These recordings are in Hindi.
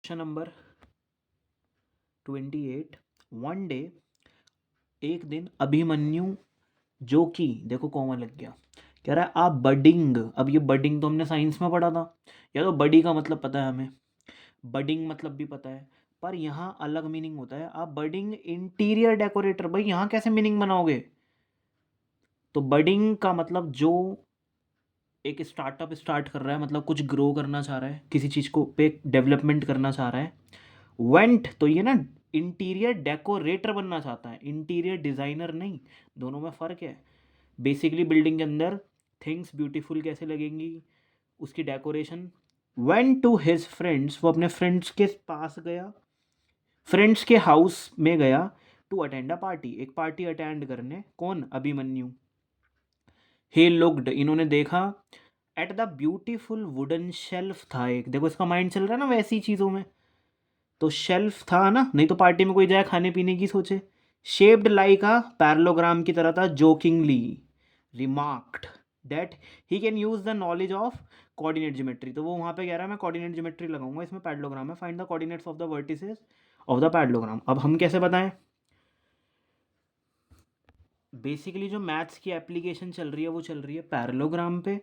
Question number 28। वन डे, एक दिन अभिमन्यु, जो कि देखो कॉमन लग गया, कह रहा है आप बडिंग। अब ये बडिंग तो हमने साइंस में पढ़ा था, या तो बडी का मतलब पता है हमें, बडिंग मतलब भी पता है, पर यहाँ अलग मीनिंग होता है। आप बडिंग इंटीरियर डेकोरेटर, भाई यहाँ कैसे मीनिंग बनाओगे? तो बडिंग का मतलब जो एक स्टार्टअप स्टार्ट कर रहा है, मतलब कुछ ग्रो करना चाह रहा है, किसी चीज़ को पे डेवलपमेंट करना चाह रहा है। वेंट तो ये ना इंटीरियर डेकोरेटर बनना चाहता है, इंटीरियर डिज़ाइनर नहीं, दोनों में फ़र्क है। बेसिकली बिल्डिंग के अंदर थिंग्स ब्यूटीफुल कैसे लगेंगी, उसकी decoration. Went to his friends, वो अपने फ्रेंड्स के पास गया, फ्रेंड्स के हाउस में गया। टू अटेंड अ पार्टी, एक पार्टी अटेंड करने। कौन? अभिमन्यु। ही लुक्ड, इन्होंने देखा। At the beautiful wooden shelf था एक, देखो इसका माइंड चल रहा है ना वैसी चीज़ों में, तो शेल्फ था ना, नहीं तो पार्टी में कोई जाए खाने पीने की सोचे। शेप्ड लाइक अ पैरेललोग्राम की तरह था। Jokingly remarked that he can use the knowledge of coordinate geometry, तो वो वहाँ पे कह रहा है मैं कोऑर्डिनेट ज्योमेट्री लगाऊंगा, इसमें पैरेललोग्राम है, find the coordinates of the vertices of the parallelogram. अब हम कैसे बताएं? बेसिकली जो मैथ्स की एप्लीकेशन चल रही है वो चल रही है पैरेललोग्राम पे।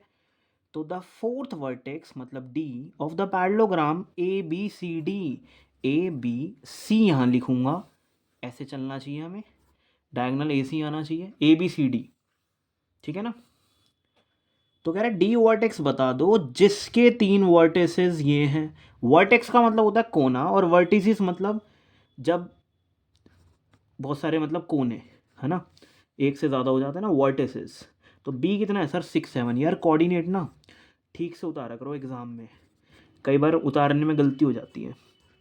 तो द फोर्थ वर्टेक्स मतलब D of the parallelogram A B C D, A B C यहाँ लिखूंगा, ऐसे चलना चाहिए हमें, डायगोनल ए सी आना चाहिए, ए बी सी डी, ठीक है ना। तो कह रहा है डी वर्टेक्स बता दो जिसके तीन वर्टेसेस ये हैं। वर्टेक्स का मतलब होता है कोना, और वर्टिसेस मतलब जब बहुत सारे मतलब कोने, है ना, एक से ज़्यादा हो जाता है ना वर्टेसेस। तो बी कितना है सर? 6 7। यार कोऑर्डिनेट ना ठीक से उतारा करो एग्ज़ाम में, कई बार उतारने में गलती हो जाती है।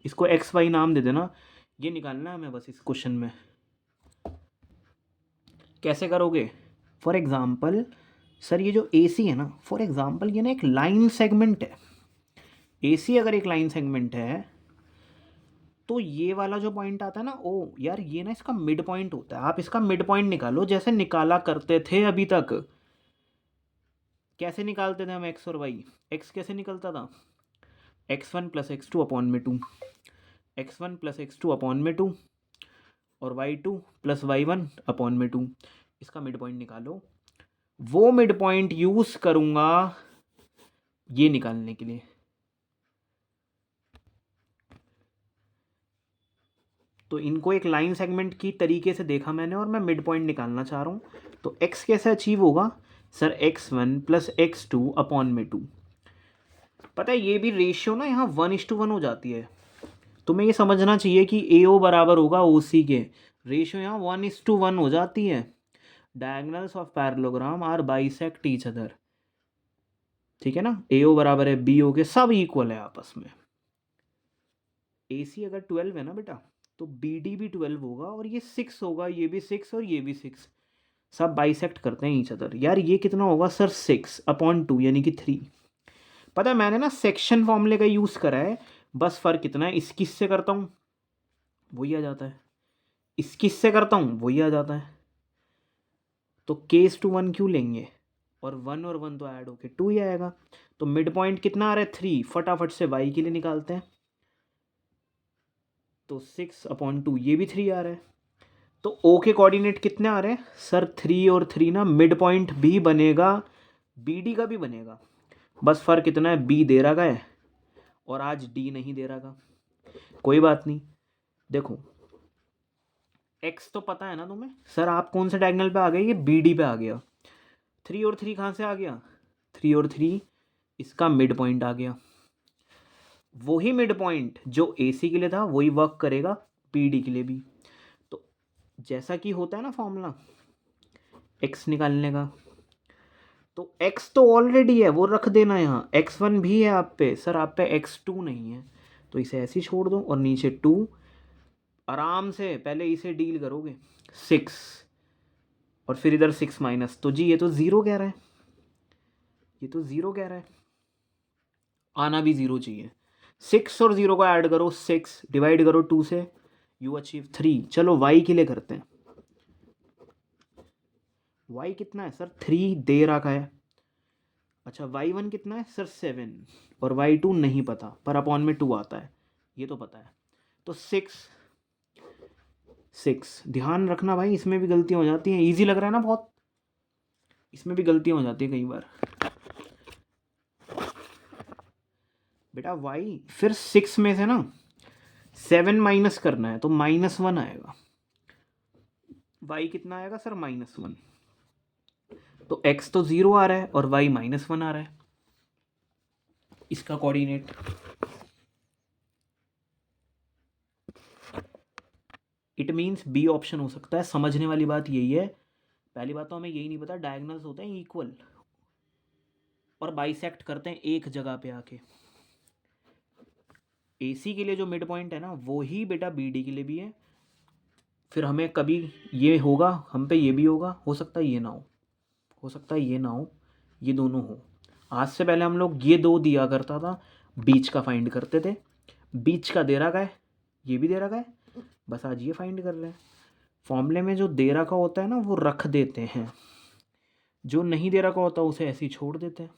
इसको एक्स वाई नाम दे देना, ये निकालना है हमें बस इस क्वेश्चन में। कैसे करोगे? फॉर एग्जाम्पल सर ये जो ए सी है ना, फॉर एग्जाम्पल ये ना एक लाइन सेगमेंट है। ए सी अगर एक लाइन सेगमेंट है तो ये वाला जो पॉइंट आता है ना, ओ यार ये ना इसका मिड पॉइंट होता है। आप इसका मिड पॉइंट निकालो जैसे निकाला करते थे अभी तक। कैसे निकालते थे हम एक्स और वाई? एक्स कैसे निकलता था? x1 प्लस x2 अपॉन में 2, x1 प्लस x2 अपॉन में 2, और y2 प्लस y1 अपॉन में 2। इसका मिड पॉइंट निकालो। वो मिड पॉइंट यूज करूंगा ये निकालने के लिए। तो इनको एक लाइन सेगमेंट की तरीके से देखा मैंने, और मैं मिड पॉइंट निकालना चाह रहा हूँ। तो x कैसे अचीव होगा sir? x1 plus x2 upon में 2। पता है ये भी रेशियो ना यहाँ 1:1 हो जाती है। तुम्हें ये समझना चाहिए कि AO बराबर होगा OC के, रेशियो यहाँ 1:1 हो जाती है। Diagonals of parallelogram are bisect each other, ठीक है ना। AO बराबर है BO के, सब इक्वल है आपस में। AC अगर 12 है ना बेटा, तो BD भी 12 होगा, और ये 6 होगा, ये भी 6 और ये भी 6, सब बाइसेक्ट करते हैं ईच अदर। यार ये कितना होगा सर? 6/2 यानी कि 3। पता है मैंने ना सेक्शन फॉर्मूले का यूज़ करा है, बस फ़र्क कितना है, 21 से करता हूँ वही आ जाता है, 21 से करता हूँ वही आ जाता है। तो K/1 क्यों लेंगे, और 1 और 1 तो ऐड होके 2 ही आएगा। तो मिड पॉइंट कितना आ रहा है? 3। फटाफट से y के लिए निकालते हैं। तो 6/2, ये भी 3 आ रहा है। तो O के कोऑर्डिनेट कितने आ रहे हैं सर? 3 और 3 ना, मिड पॉइंट भी बनेगा, BD का भी बनेगा। बस फ़र्क कितना है, B दे रखा है और आज D नहीं दे रखा। कोई बात नहीं, देखो X तो पता है ना तुम्हें सर, आप कौन से डायगोनल पे आ गए? ये BD पे आ गया। 3 और 3 कहाँ से आ गया? 3 और 3 इसका मिड पॉइंट आ गया। वही मिड पॉइंट जो AC के लिए था वही वर्क करेगा BD के लिए भी। तो जैसा कि होता है ना फॉर्मूला X निकालने का, तो X तो ऑलरेडी है, वो रख देना यहाँ। X1 भी है आप पे सर, आप पे X2 नहीं है, तो इसे ऐसे ही छोड़ दो, और नीचे 2। आराम से पहले इसे डील करोगे, 6 और फिर इधर 6 माइनस, तो जी ये तो 0 कह रहा है, ये तो 0 कह रहा है, आना भी 0 चाहिए। 6 और 0 को ऐड करो, 6 डिवाइड करो 2 से, यू अचीव 3। चलो y के लिए करते हैं। y कितना है सर? 3 दे रखा है। अच्छा y1 कितना है सर? 7, और y2 नहीं पता, पर अपॉन में 2 आता है। ये तो पता है। तो 6 ध्यान रखना भाई, इसमें भी गलतियाँ हो जाती हैं। इजी लग रहा है ना बहुत, इसमें भी गलतियाँ हो जाती है कई बार बेटा। वाई फिर 6 में से ना 7 माइनस करना है तो -1 आएगा। वाई कितना आएगा सर? -1। तो x तो 0 आ रहा है और y -1 आ रहा है, इसका coordinate. It means B option हो सकता है। समझने वाली बात यही है, पहली बात तो हमें यही नहीं पता डायगोनल्स होते हैं इक्वल और बाइसेक्ट करते हैं एक जगह पे आके। AC के लिए जो मिड पॉइंट है ना वो ही बेटा BD के लिए भी है। फिर हमें कभी ये होगा, हम पे ये भी होगा, हो सकता है ये ना हो सकता है ये ना हो, ये दोनों हो। आज से पहले हम लोग ये 2 दिया करता था, बीच का फाइंड करते थे। बीच का दे रखा है, ये भी दे रखा है, बस आज ये फाइंड कर रहे हैं। फॉर्मूले में जो दे रखा होता है ना वो रख देते हैं, जो नहीं दे रखा होता उसे ऐसे ही छोड़ देते हैं।